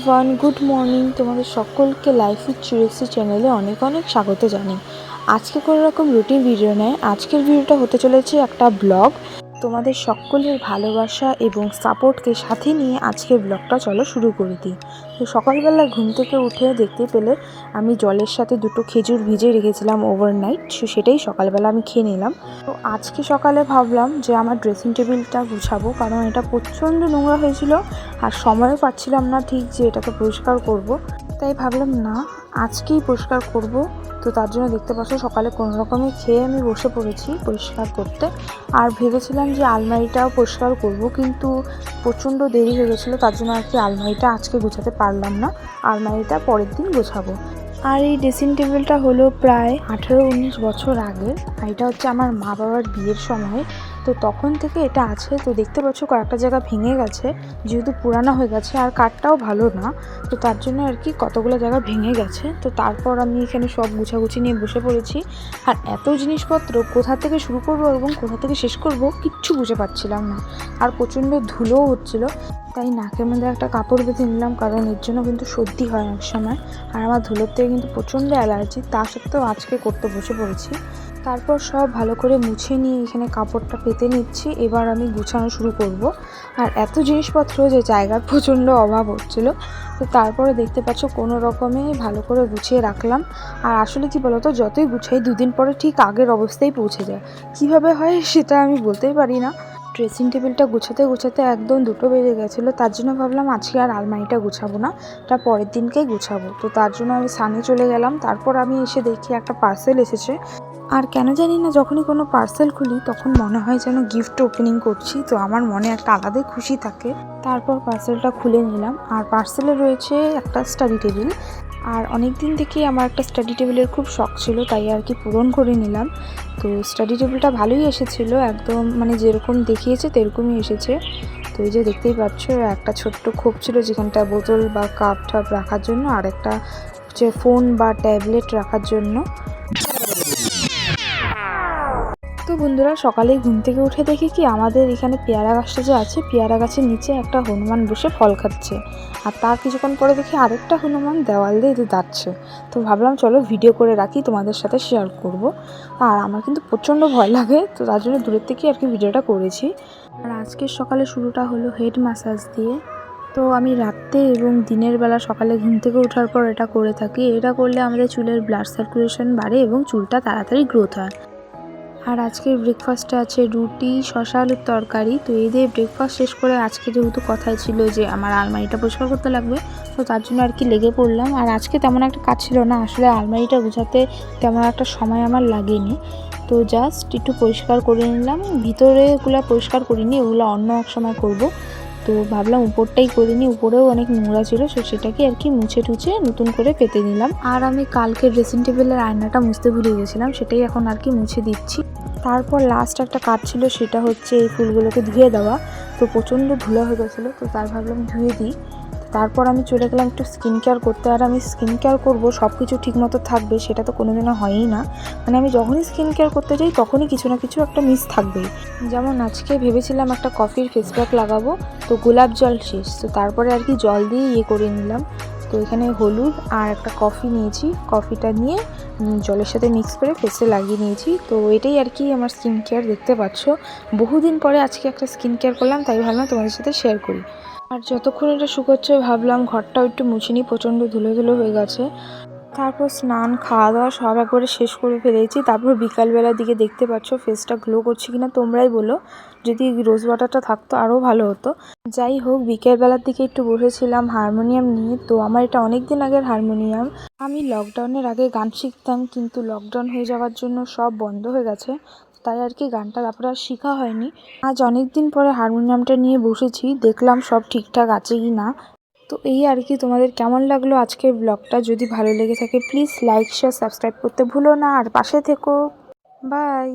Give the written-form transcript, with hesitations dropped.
Everyone, good morning. তোমাদের সকলকে life with চুরেক্সি চ্যানেলে অনেক অনেক স্বাগত জানাই। আজকে কোনো রকম রুটিন ভিডিও নয়, আজকের ভিডিওটা হতে চলেছে একটা ব্লগ। তোমাদের সকলের ভালোবাসা এবং সাপোর্টকে সাথে নিয়ে আজকের ব্লগটা চলো শুরু করে দিই। তো সকালবেলা ঘুম থেকে উঠে দেখতে পেলে আমি জলের সাথে দুটো খেজুর ভিজে রেখেছিলাম ওভারনাইট, সেটাই সকালবেলা আমি খেয়ে নিলাম। তো আজকে সকালে ভাবলাম যে আমার ড্রেসিং টেবিলটা গুছাবো, কারণ এটা প্রচণ্ড নোংরা হয়েছিল আর সময়ও পাচ্ছিলাম না ঠিক যে এটাকে পরিষ্কার করব। তাই ভাবলাম না, আজকেই পরিষ্কার করব। তো তার জন্য দেখতে পাচ্ছ সকালে কোনো রকমে খেয়ে আমি বসে পড়েছি পরিষ্কার করতে। আর ভেবেছিলাম যে আলমারিটাও পরিষ্কার করব, কিন্তু প্রচণ্ড দেরি হয়ে গেছিলো, তার জন্য আর কি আলমারিটা আজকে গোছাতে পারলাম না। আলমারিটা পরের দিন গোছাবো। আর এই ড্রেসিং টেবিলটা হলো প্রায় 18-19 বছর আগের। আর এটা হচ্ছে আমার মা বাবার বিয়ের সময়, তো তখন থেকে এটা আছে। তো দেখতে পাচ্ছ কয়েকটা জায়গা ভেঙে গেছে, যেহেতু পুরানো হয়ে গেছে আর কাঠটাও ভালো না, তো তার জন্য আর কি কতগুলো জায়গা ভেঙে গেছে। তো তারপর আমি এখানে সব গুছাগুছি নিয়ে বসে পড়েছি। আর এত জিনিসপত্র কোথা থেকে শুরু করব এবং কোথা থেকে শেষ করব কিচ্ছু বুঝে পাচ্ছিলাম না। আর প্রচণ্ড ধুলোও হচ্ছিলো, তাই নাকের মধ্যে একটা কাপড় বেঁধে নিলাম, কারণ এর জন্য কিন্তু সর্দি হয় এক সময়। আর আমার ধুলোর থেকে কিন্তু প্রচণ্ড অ্যালার্জি, তা সত্ত্বেও আজকে করতে বসে পড়েছি। তারপর সব ভালো করে মুছে নিয়ে এখানে কাপড়টা পেতে নিচ্ছি। এবার আমি গুছানো শুরু করব। আর এত জিনিসপত্র যে জায়গার প্রচণ্ড অভাব হচ্ছিল, তো তারপরে দেখতে পাচ্ছ কোনো রকমে ভালো করে গুছিয়ে রাখলাম। আর আসলে কি বলতো, যতই গুছাই দুদিন পরে ঠিক আগের অবস্থায় পৌঁছে যায়। কিভাবে হয় সেটা আমি বলতেই পারি না। ড্রেসিং টেবিলটা গুছাতে গুছাতে একদম 2টো বেজে গেছিলো, তার জন্য ভাবলাম আজকে আর আলমারিটা গুছাবো না, এটা পরের দিনকেই গুছাবো। তো তার জন্য আমি সানে চলে গেলাম। তারপর আমি এসে দেখি একটা পার্সেল এসেছে। আর কেন জানি না, যখনই কোনো পার্সেল খুলি তখন মনে হয় যেন গিফট ওপেনিং করছি, তো আমার মনে একটা আলাদাই খুশি থাকে। তারপর পার্সেলটা খুলে নিলাম, আর পার্সেলে রয়েছে একটা স্টাডি টেবিল। আর অনেক দিন থেকেই আমার একটা স্টাডি টেবিলের খুব শখ ছিল, তাই আর কি পূরণ করে নিলাম। তো স্টাডি টেবিলটা ভালোই এসেছিলো, একদম মানে যেরকম দেখিয়েছে সেরকমই এসেছে। তো এই যে দেখতেই পাচ্ছ, একটা ছোট্ট খোপ ছিল যেখানটা বোতল বা কাপ টাপ রাখার জন্য, আর একটা হচ্ছে ফোন বা ট্যাবলেট রাখার জন্য। তো বন্ধুরা, সকালেই ঘুম থেকে উঠে দেখি কি আমাদের এখানে পেয়ারা গাছটা যে আছে, পেয়ারা গাছের নিচে একটা হনুমান বসে ফল খাচ্ছে। আর তার কিছুক্ষণ পরে দেখি আরেকটা হনুমান দেওয়াল দিয়ে দাঁড়াচ্ছে। তো ভাবলাম চলো ভিডিও করে রাখি, তোমাদের সাথে শেয়ার করব। আর আমার কিন্তু প্রচণ্ড ভয় লাগে, তো তার জন্য দূরের থেকে আর কি ভিডিওটা করেছি। আর আজকের সকালে শুরুটা হলো হেড ম্যাসাজ দিয়ে। তো আমি রাত্রে এবং দিনের বেলা সকালে ঘুম থেকে ওঠার পর এটা করে থাকি। এটা করলে আমাদের চুলের ব্লাড সার্কুলেশন বাড়ে এবং চুলটা তাড়াতাড়ি গ্রোথ হয়। আর আজকের ব্রেকফাস্টে আছে রুটি, শসা আলুর তরকারি। তো এই দিয়ে ব্রেকফাস্ট শেষ করে আজকে যেহেতু কথাই ছিল যে আমার আলমারিটা পরিষ্কার করতে লাগবে, তো তার জন্য আর কি লেগে পড়লাম। আর আজকে তেমন একটা কাজ ছিল না, আসলে আলমারিটা গুছাতে তেমন একটা সময় আমার লাগেনি। তো জাস্ট একটু পরিষ্কার করে নিলাম, ভিতরেগুলো পরিষ্কার করিনি, ওগুলো অন্য এক সময় করব। তো ভাবলাম উপরটাই করে নিই, উপরেও অনেক নোংরা ছিল, তো সেটাকে আর কি মুছে টুছে নতুন করে পেতে নিলাম। আর আমি কালকে ড্রেসিং টেবিলের আয়নাটা মুছতে ভুলে গেছিলাম, সেটাই এখন আর কি মুছে দিচ্ছি। তারপর লাস্ট একটা কাজ ছিল, সেটা হচ্ছে এই ফুলগুলোকে ধুয়ে দেওয়া। তো প্রচণ্ড ধুলো হয়ে গেছিলো, তো তাই ভাবলাম ধুয়ে দিই। তারপর আমি চলে গেলাম একটু স্কিন কেয়ার করতে। আর আমি স্কিন কেয়ার করবো, সব কিছু ঠিকমতো থাকবে সেটা তো কোনোদিনও হয়ই না। মানে আমি যখনই স্কিন কেয়ার করতে যাই তখনই কিছু না কিছু একটা মিস থাকবেই। যেমন আজকে ভেবেছিলাম একটা কফির ফেস প্যাক লাগাবো, তো গোলাপ জল শেষ। তো তারপরে আর কি জল দিয়ে করে নিলাম। তো এখানে হলুদ আর একটা কফি নিয়েছি, কফিটা নিয়ে জলের সাথে মিক্স করে ফেসে লাগিয়ে নিয়েছি। তো এটাই আর কি আমার স্কিন কেয়ার, দেখতে পাচ্ছ। বহুদিন পরে আজকে একটা স্কিন কেয়ার করলাম, তাই ভাবলাম তোমাদের সাথে শেয়ার করি। আর যতক্ষণ এটা শুকোচ্ছে ভাবলাম ঘরটাও একটু মুছে নিই, প্রচণ্ড ধুলো ধুলো হয়ে গেছে। তারপর স্নান খাওয়া দাওয়া সব একবারে শেষ করে ফেলেছি। তারপর বিকালবেলার দিকে দেখতে পাচ্ছ ফেসটা গ্লো করছে কিনা তোমরাই বলো। যদি রোজ ওয়াটারটা থাকতো আরও ভালো হতো। যাই হোক, বিকেলবেলার দিকে একটু বসেছিলাম হারমোনিয়াম নিয়ে। তো আমার এটা অনেক দিন আগের হারমোনিয়াম। আমি লকডাউনের আগে গান শিখতাম, কিন্তু লকডাউন হয়ে যাওয়ার জন্য সব বন্ধ হয়ে গেছে, তাই আর কি গানটা তারপরে আর শেখা হয়নি। আজ অনেক দিন পরে হারমোনিয়ামটা নিয়ে বসেছি, দেখলাম সব ঠিকঠাক আছে কি না। তো এই আর কি, তোমাদের কেমন লাগলো আজকের ব্লগটা? যদি ভালো লেগে থাকে প্লিজ লাইক শেয়ার সাবস্ক্রাইব করতে ভুলো না, আর পাশে থেকো। বাই।